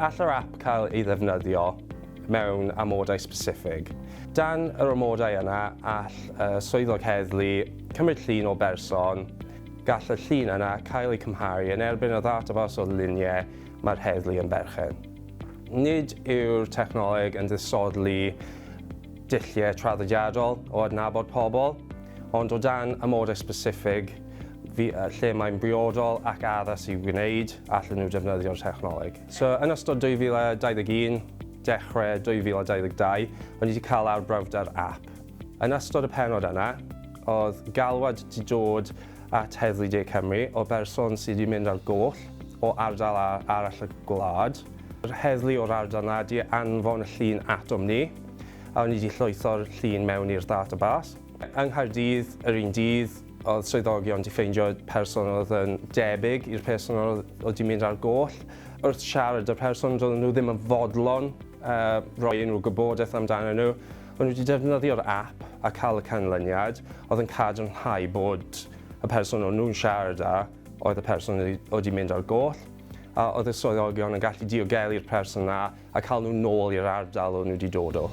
all yr app cael ei ddefnyddio mewn amodau specifig. Dan yr amodau yna, all swyddog heddlu cymryd llun o berson, gall y llun yna cael ei cymharu yn erbyn y ddatabas o luniau mae'r heddlu yn berchen. Nid yw'r technoleg yn disodli dulliau traddodiadol o adnabod pobl, ond o dan amodau specifig lle mae'n briodol ac addas i'w gwneud, allan nhw defnyddio'r technoleg. So, yn ystod 2021, dechrau 2022, o'n i wedi cael arbrawf ar app. Yn ystod y pennod yna, oedd galwad wedi dod at Heddlu Ne Cymru o berson sydd wedi mynd ar goll o ardal arall y gwlad. Yr heddlu o'r ardal yna wedi anfon y llun atom ni, a o'n i wedi llwytho'r llun mewn i'r databas. Yng Nghaerdydd, yr un dydd, oedd swyddogion wedi ffeindio person oedd yn debyg i'r person oedd wedi mynd ar goll. Wrth siarad y person, doedden nhw ddim yn fodlon rhoi unrhyw gwybodaeth amdano nhw. O'n nhw wedi defnyddio'r app a cael y canlyniad, oedd yn cadarnhau bod y person o'n nhw'n siarad â oedd y person oedd wedi mynd ar goll. A oedd y swyddogion yn gallu diogelu'r person yna a cael nhw nôl i'r ardal o'n nhw wedi dod o.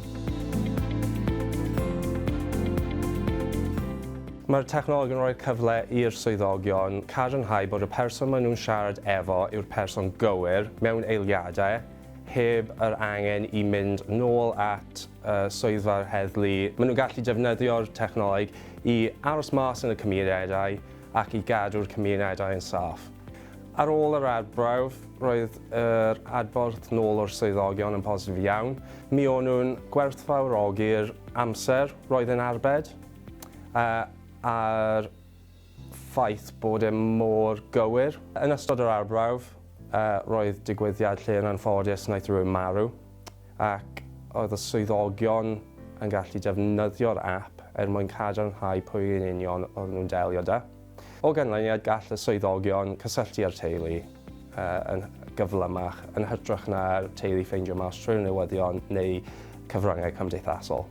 Mae'r technoleg yn rhoi cyfle i'r swyddogion cadarnhau bod y person maen nhw'n siarad efo yw'r person gywir mewn eiliadau, heb yr angen i mynd nôl at swyddfa'r heddlu. Maen nhw'n gallu defnyddio'r technoleg i aros mas yn y cymunedau ac i gadw'r cymunedau yn saff. Ar ôl yr arbrawf, roedd yr adborth nôl o'r swyddogion yn posib iawn. Mi o'n nhw'n gwerthfawrogi'r amser roedd yn arbed, a'r ffaith bod e mor gywir. Yn ystod yr arbrawf, roedd digwyddiad lle yn anffodus wnaeth rhywun marw, ac oedd y swyddogion yn gallu defnyddio'r app mwyn cadarnhau pwy yn union oedd nhw'n delio â. O ganlyniad, gall y swyddogion cysylltu â'r teulu yn gyflymach, yn hytrach na'r teulu ffeindio mas trwy'r newyddion neu cyfryngau cymdeithasol.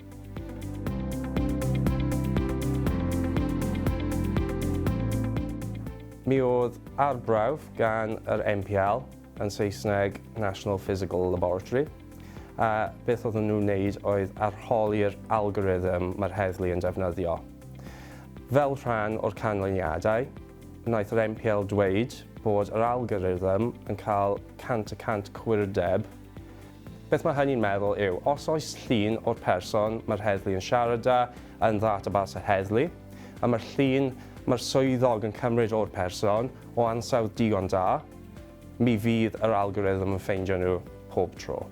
Mi oedd arbrawf gan yr NPL, yn Saesneg National Physical Laboratory. Beth oedden nhw'n wneud oedd arholi'r algorithm mae'r heddlu yn defnyddio. Fel rhan o'r canlyniadau, wnaeth yr NPL dweud bod yr algorithm yn cael 100% cwirdeb. Beth mae hynny'n meddwl yw, os oes llun o'r person mae'r heddlu yn siarad â yn ddatabas y heddlu, a mae'r swyddog yn cymryd o'r person o ansawdd digon da, mi fydd yr algorithm yn ffeindio nhw pob tro.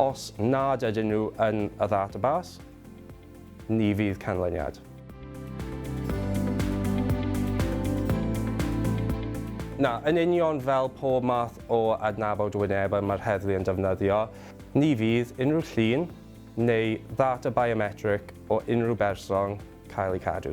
Os nad ydyn nhw yn y ddatabas, ni fydd canlyniad. Yn union fel pob math o Adnabod Wynebau mae'r heddlu yn defnyddio, ni fydd unrhyw llun neu ddata biometric o unrhyw berson cael ei cadw.